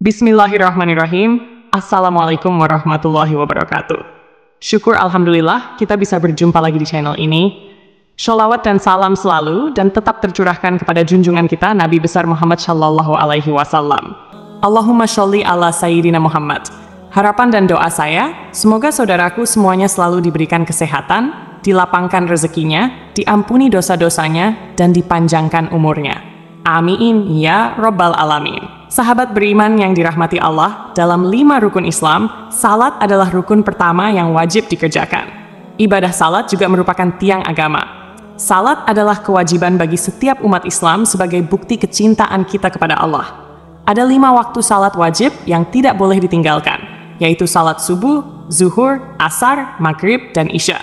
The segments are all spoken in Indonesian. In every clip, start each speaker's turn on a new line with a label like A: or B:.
A: Bismillahirrahmanirrahim. Assalamualaikum warahmatullahi wabarakatuh. Syukur Alhamdulillah kita bisa berjumpa lagi di channel ini. Sholawat dan salam selalu dan tetap tercurahkan kepada junjungan kita Nabi besar Muhammad Shallallahu Alaihi Wasallam. Allahumma sholli ala Sayyidina Muhammad. Harapan dan doa saya, semoga saudaraku semuanya selalu diberikan kesehatan, dilapangkan rezekinya, diampuni dosa-dosanya, dan dipanjangkan umurnya. Amin ya Rabbal Alamin. Sahabat beriman yang dirahmati Allah, dalam 5 rukun Islam, salat adalah rukun pertama yang wajib dikerjakan. Ibadah salat juga merupakan tiang agama. Salat adalah kewajiban bagi setiap umat Islam sebagai bukti kecintaan kita kepada Allah. Ada 5 waktu salat wajib yang tidak boleh ditinggalkan, yaitu salat subuh, zuhur, asar, maghrib, dan isya.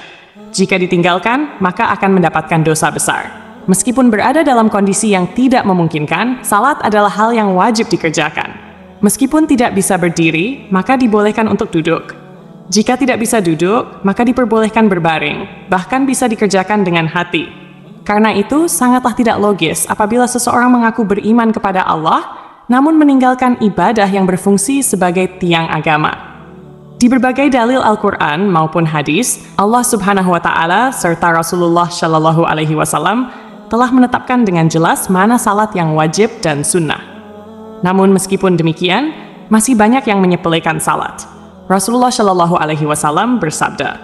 A: Jika ditinggalkan, maka akan mendapatkan dosa besar. Meskipun berada dalam kondisi yang tidak memungkinkan, salat adalah hal yang wajib dikerjakan. Meskipun tidak bisa berdiri, maka dibolehkan untuk duduk. Jika tidak bisa duduk, maka diperbolehkan berbaring, bahkan bisa dikerjakan dengan hati. Karena itu, sangatlah tidak logis apabila seseorang mengaku beriman kepada Allah, namun meninggalkan ibadah yang berfungsi sebagai tiang agama. Di berbagai dalil Al-Quran maupun hadis, Allah Subhanahu wa Ta'ala serta Rasulullah Shallallahu Alaihi Wasallam telah menetapkan dengan jelas mana salat yang wajib dan sunnah. Namun meskipun demikian, masih banyak yang menyepelekan salat. Rasulullah Shallallahu Alaihi Wasallam bersabda,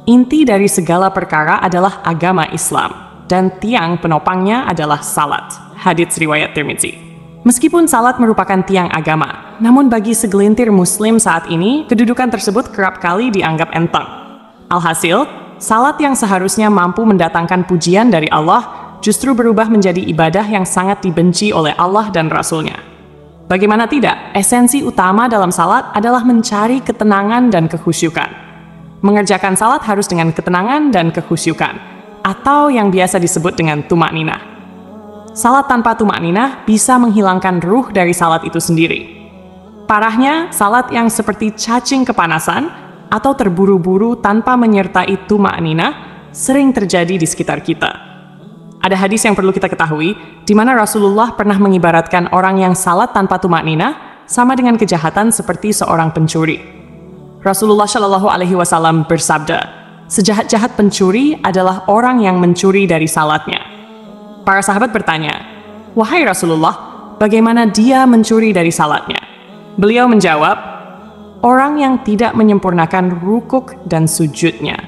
A: "Inti dari segala perkara adalah agama Islam, dan tiang penopangnya adalah salat." Hadits riwayat Tirmidzi. Meskipun salat merupakan tiang agama, namun bagi segelintir muslim saat ini, kedudukan tersebut kerap kali dianggap enteng. Alhasil, salat yang seharusnya mampu mendatangkan pujian dari Allah justru berubah menjadi ibadah yang sangat dibenci oleh Allah dan Rasul-Nya. Bagaimana tidak, esensi utama dalam salat adalah mencari ketenangan dan kekhusyukan. Mengerjakan salat harus dengan ketenangan dan kekhusyukan, atau yang biasa disebut dengan tumakninah. Salat tanpa tumakninah bisa menghilangkan ruh dari salat itu sendiri. Parahnya, salat yang seperti cacing kepanasan atau terburu-buru tanpa menyertai tumakninah sering terjadi di sekitar kita. Ada hadis yang perlu kita ketahui, di mana Rasulullah pernah mengibaratkan orang yang salat tanpa tumakninah sama dengan kejahatan seperti seorang pencuri. Rasulullah Shallallahu Alaihi Wasallam bersabda, "Sejahat-jahat pencuri adalah orang yang mencuri dari salatnya." Para sahabat bertanya, "Wahai Rasulullah, bagaimana dia mencuri dari salatnya?" Beliau menjawab, "Orang yang tidak menyempurnakan rukuk dan sujudnya."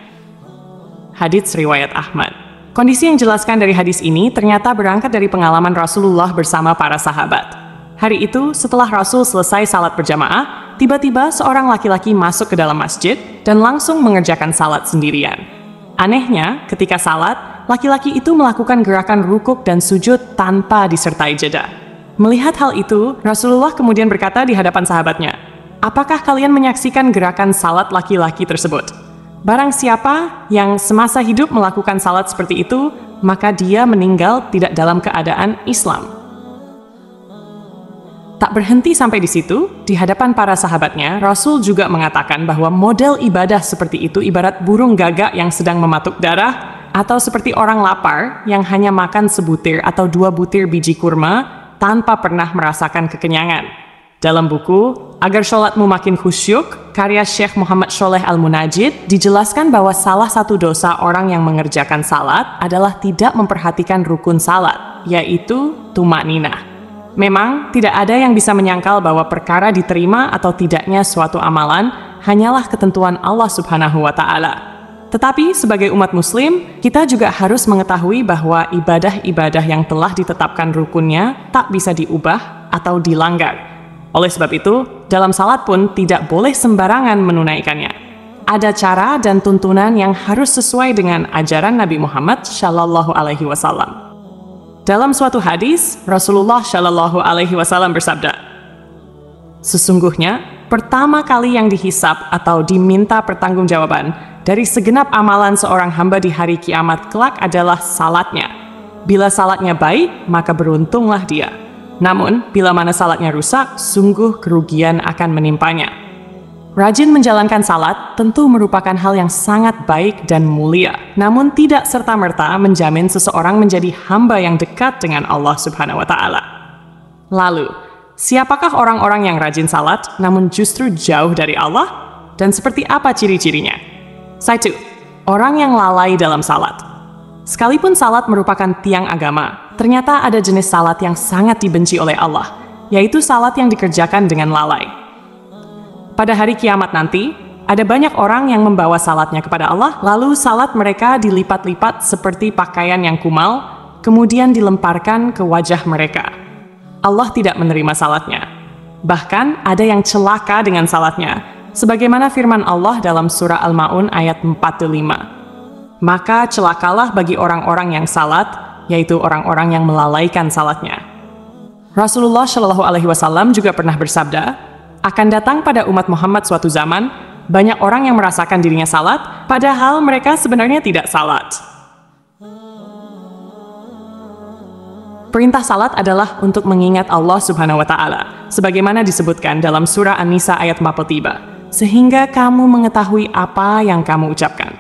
A: Hadits riwayat Ahmad. Kondisi yang dijelaskan dari hadis ini ternyata berangkat dari pengalaman Rasulullah bersama para sahabat. Hari itu, setelah Rasul selesai salat berjamaah, tiba-tiba seorang laki-laki masuk ke dalam masjid dan langsung mengerjakan salat sendirian. Anehnya, ketika salat, laki-laki itu melakukan gerakan rukuk dan sujud tanpa disertai jeda. Melihat hal itu, Rasulullah kemudian berkata di hadapan sahabatnya, "Apakah kalian menyaksikan gerakan salat laki-laki tersebut? Barang siapa yang semasa hidup melakukan salat seperti itu, maka dia meninggal tidak dalam keadaan Islam." Tak berhenti sampai di situ, di hadapan para sahabatnya, Rasul juga mengatakan bahwa model ibadah seperti itu ibarat burung gagak yang sedang mematuk darah, atau seperti orang lapar yang hanya makan sebutir atau 2 butir biji kurma tanpa pernah merasakan kekenyangan. Dalam buku Agar Sholatmu Makin Khusyuk, karya Syekh Muhammad Sholeh Al-Munajid, dijelaskan bahwa salah satu dosa orang yang mengerjakan salat adalah tidak memperhatikan rukun salat, yaitu tumakninah. Memang, tidak ada yang bisa menyangkal bahwa perkara diterima atau tidaknya suatu amalan hanyalah ketentuan Allah Subhanahu wa Ta'ala. Tetapi, sebagai umat muslim, kita juga harus mengetahui bahwa ibadah-ibadah yang telah ditetapkan rukunnya tak bisa diubah atau dilanggar. Oleh sebab itu, dalam salat pun tidak boleh sembarangan menunaikannya. Ada cara dan tuntunan yang harus sesuai dengan ajaran Nabi Muhammad Shallallahu Alaihi Wasallam. Dalam suatu hadis, Rasulullah Shallallahu Alaihi Wasallam bersabda, "Sesungguhnya, pertama kali yang dihisab atau diminta pertanggungjawaban dari segenap amalan seorang hamba di hari kiamat kelak adalah salatnya. Bila salatnya baik, maka beruntunglah dia. Namun, bila mana salatnya rusak, sungguh kerugian akan menimpanya." Rajin menjalankan salat tentu merupakan hal yang sangat baik dan mulia, namun tidak serta-merta menjamin seseorang menjadi hamba yang dekat dengan Allah Subhanahu wa Ta'ala. Lalu, Siapakah orang-orang yang rajin salat, namun justru jauh dari Allah? Dan seperti apa ciri-cirinya? 1. Orang yang lalai dalam salat. Sekalipun salat merupakan tiang agama, ternyata ada jenis salat yang sangat dibenci oleh Allah, yaitu salat yang dikerjakan dengan lalai. Pada hari kiamat nanti, ada banyak orang yang membawa salatnya kepada Allah, lalu salat mereka dilipat-lipat seperti pakaian yang kumal, kemudian dilemparkan ke wajah mereka. Allah tidak menerima salatnya. Bahkan ada yang celaka dengan salatnya, sebagaimana firman Allah dalam surah Al-Ma'un ayat 45. Maka celakalah bagi orang-orang yang salat, yaitu orang-orang yang melalaikan salatnya. Rasulullah Shallallahu Alaihi Wasallam juga pernah bersabda, akan datang pada umat Muhammad suatu zaman, banyak orang yang merasakan dirinya salat, padahal mereka sebenarnya tidak salat. Perintah salat adalah untuk mengingat Allah Subhanahu wa Ta'ala, sebagaimana disebutkan dalam surah An-Nisa ayat 43, sehingga kamu mengetahui apa yang kamu ucapkan.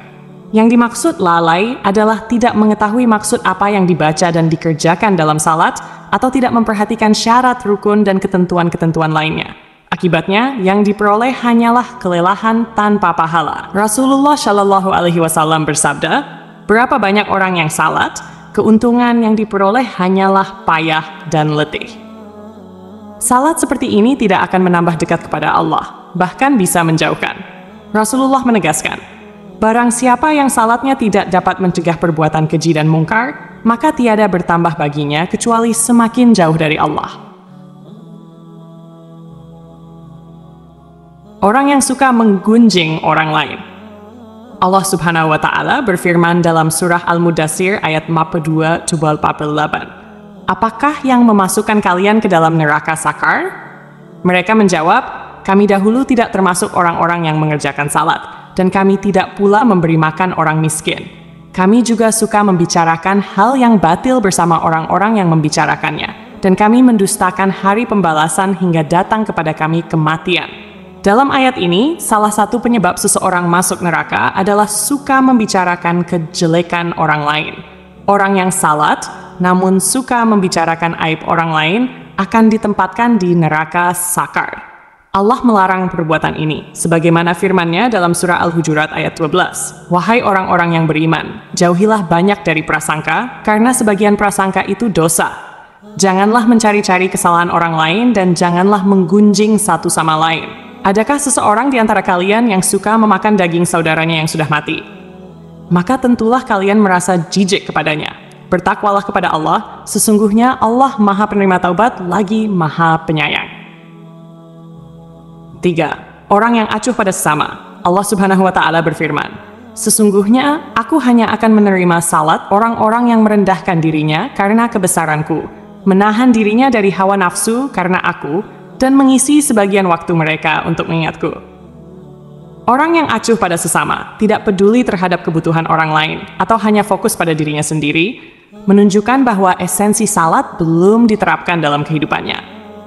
A: Yang dimaksud lalai adalah tidak mengetahui maksud apa yang dibaca dan dikerjakan dalam salat, atau tidak memperhatikan syarat, rukun, dan ketentuan-ketentuan lainnya. Akibatnya, yang diperoleh hanyalah kelelahan tanpa pahala. Rasulullah Shallallahu Alaihi Wasallam bersabda, berapa banyak orang yang salat, keuntungan yang diperoleh hanyalah payah dan letih. Salat seperti ini tidak akan menambah dekat kepada Allah, bahkan bisa menjauhkan. Rasulullah menegaskan, barang siapa yang salatnya tidak dapat mencegah perbuatan keji dan mungkar, maka tiada bertambah baginya kecuali semakin jauh dari Allah. Orang yang suka menggunjing orang lain. Allah Subhanahu wa Ta'ala berfirman dalam surah Al-Mudaththir ayat 42-48. Apakah yang memasukkan kalian ke dalam neraka sakar? Mereka menjawab, kami dahulu tidak termasuk orang-orang yang mengerjakan salat, dan kami tidak pula memberi makan orang miskin. Kami juga suka membicarakan hal yang batil bersama orang-orang yang membicarakannya, dan kami mendustakan hari pembalasan hingga datang kepada kami kematian. Dalam ayat ini, salah satu penyebab seseorang masuk neraka adalah suka membicarakan kejelekan orang lain. Orang yang salat, namun suka membicarakan aib orang lain, akan ditempatkan di neraka sakar. Allah melarang perbuatan ini, sebagaimana firman-Nya dalam surah Al-Hujurat ayat 12. Wahai orang-orang yang beriman, jauhilah banyak dari prasangka, karena sebagian prasangka itu dosa. Janganlah mencari-cari kesalahan orang lain, dan janganlah menggunjing satu sama lain. Adakah seseorang di antara kalian yang suka memakan daging saudaranya yang sudah mati? Maka tentulah kalian merasa jijik kepadanya. Bertakwalah kepada Allah, sesungguhnya Allah Maha Penerima Taubat lagi Maha Penyayang. 3. Orang yang acuh pada sesama. Allah Subhanahu wa Ta'ala berfirman, sesungguhnya aku hanya akan menerima salat orang-orang yang merendahkan dirinya karena kebesaranku, menahan dirinya dari hawa nafsu karena aku, dan mengisi sebagian waktu mereka untuk mengingatku. Orang yang acuh pada sesama, tidak peduli terhadap kebutuhan orang lain, atau hanya fokus pada dirinya sendiri, menunjukkan bahwa esensi salat belum diterapkan dalam kehidupannya.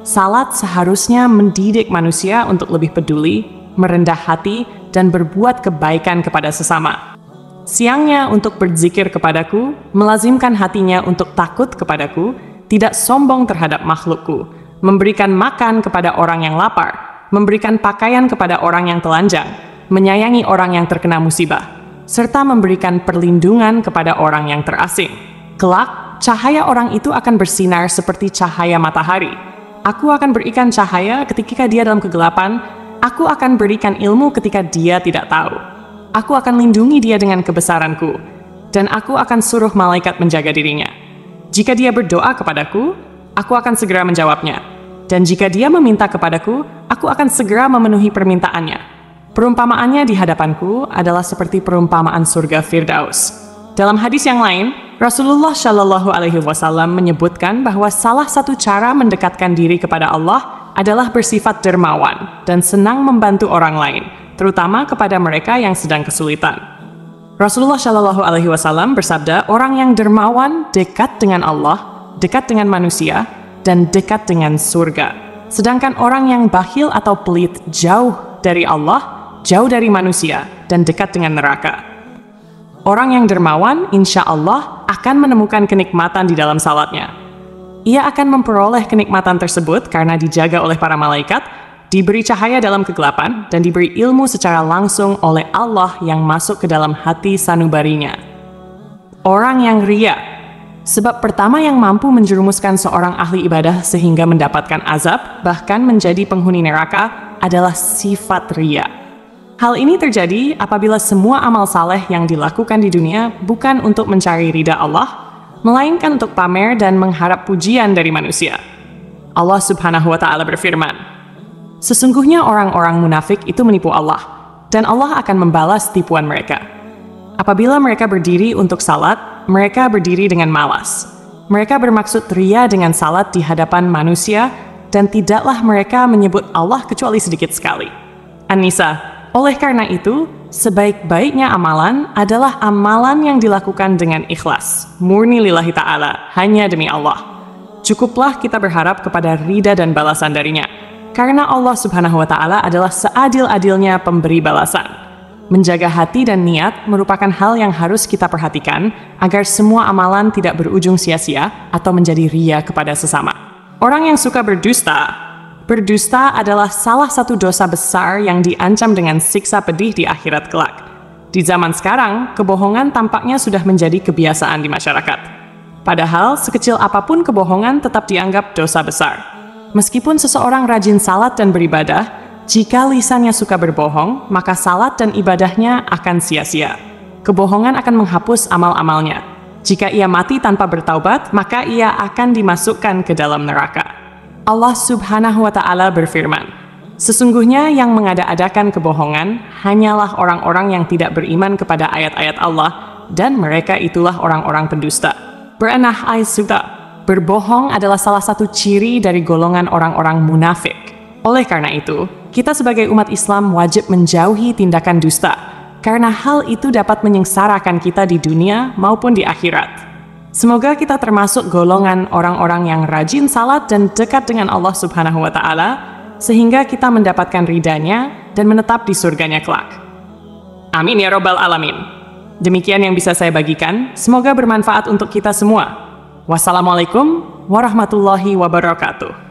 A: Salat seharusnya mendidik manusia untuk lebih peduli, merendah hati, dan berbuat kebaikan kepada sesama. Siangnya untuk berzikir kepadaku, melazimkan hatinya untuk takut kepadaku, tidak sombong terhadap makhlukku, memberikan makan kepada orang yang lapar, memberikan pakaian kepada orang yang telanjang, menyayangi orang yang terkena musibah, serta memberikan perlindungan kepada orang yang terasing. Kelak, cahaya orang itu akan bersinar seperti cahaya matahari. Aku akan berikan cahaya ketika dia dalam kegelapan, aku akan berikan ilmu ketika dia tidak tahu. Aku akan lindungi dia dengan kebesaranku, dan aku akan suruh malaikat menjaga dirinya. Jika dia berdoa kepadaku, aku akan segera menjawabnya. Dan jika dia meminta kepadaku, aku akan segera memenuhi permintaannya. Perumpamaannya di hadapanku adalah seperti perumpamaan surga Firdaus. Dalam hadis yang lain, Rasulullah Shallallahu Alaihi Wasallam menyebutkan bahwa salah satu cara mendekatkan diri kepada Allah adalah bersifat dermawan dan senang membantu orang lain, terutama kepada mereka yang sedang kesulitan. Rasulullah Shallallahu Alaihi Wasallam bersabda, orang yang dermawan dekat dengan Allah, dekat dengan manusia, dan dekat dengan surga. Sedangkan orang yang bakhil atau pelit jauh dari Allah, jauh dari manusia, dan dekat dengan neraka. Orang yang dermawan, insya Allah, akan menemukan kenikmatan di dalam salatnya. Ia akan memperoleh kenikmatan tersebut karena dijaga oleh para malaikat, diberi cahaya dalam kegelapan, dan diberi ilmu secara langsung oleh Allah yang masuk ke dalam hati sanubarinya. Orang yang ria. Sebab pertama yang mampu menjerumuskan seorang ahli ibadah sehingga mendapatkan azab, bahkan menjadi penghuni neraka, adalah sifat ria. Hal ini terjadi apabila semua amal saleh yang dilakukan di dunia bukan untuk mencari ridha Allah, melainkan untuk pamer dan mengharap pujian dari manusia. Allah Subhanahu wa Ta'ala berfirman, "Sesungguhnya orang-orang munafik itu menipu Allah, dan Allah akan membalas tipuan mereka. Apabila mereka berdiri untuk salat, mereka berdiri dengan malas. Mereka bermaksud ria dengan salat di hadapan manusia, dan tidaklah mereka menyebut Allah kecuali sedikit sekali." An-Nisa. Oleh karena itu, sebaik-baiknya amalan adalah amalan yang dilakukan dengan ikhlas, murni lillahi ta'ala, hanya demi Allah. Cukuplah kita berharap kepada ridha dan balasan darinya, karena Allah Subhanahu wa Ta'ala adalah seadil-adilnya pemberi balasan. Menjaga hati dan niat merupakan hal yang harus kita perhatikan agar semua amalan tidak berujung sia-sia atau menjadi ria kepada sesama. Orang yang suka berdusta adalah salah satu dosa besar yang diancam dengan siksa pedih di akhirat kelak. Di zaman sekarang, kebohongan tampaknya sudah menjadi kebiasaan di masyarakat. Padahal, sekecil apapun kebohongan tetap dianggap dosa besar. Meskipun seseorang rajin salat dan beribadah, jika lisannya suka berbohong, maka salat dan ibadahnya akan sia-sia. Kebohongan akan menghapus amal-amalnya. Jika ia mati tanpa bertaubat, maka ia akan dimasukkan ke dalam neraka. Allah Subhanahu wa Ta'ala berfirman, "Sesungguhnya yang mengada-adakan kebohongan hanyalah orang-orang yang tidak beriman kepada ayat-ayat Allah, dan mereka itulah orang-orang pendusta." Berenah Aisuta, berbohong adalah salah satu ciri dari golongan orang-orang munafik. Oleh karena itu, kita sebagai umat Islam wajib menjauhi tindakan dusta, karena hal itu dapat menyengsarakan kita di dunia maupun di akhirat. Semoga kita termasuk golongan orang-orang yang rajin salat dan dekat dengan Allah Subhanahu wa Ta'ala, sehingga kita mendapatkan ridhanya dan menetap di surganya kelak. Amin ya Rabbal Alamin. Demikian yang bisa saya bagikan, semoga bermanfaat untuk kita semua. Wassalamualaikum warahmatullahi wabarakatuh.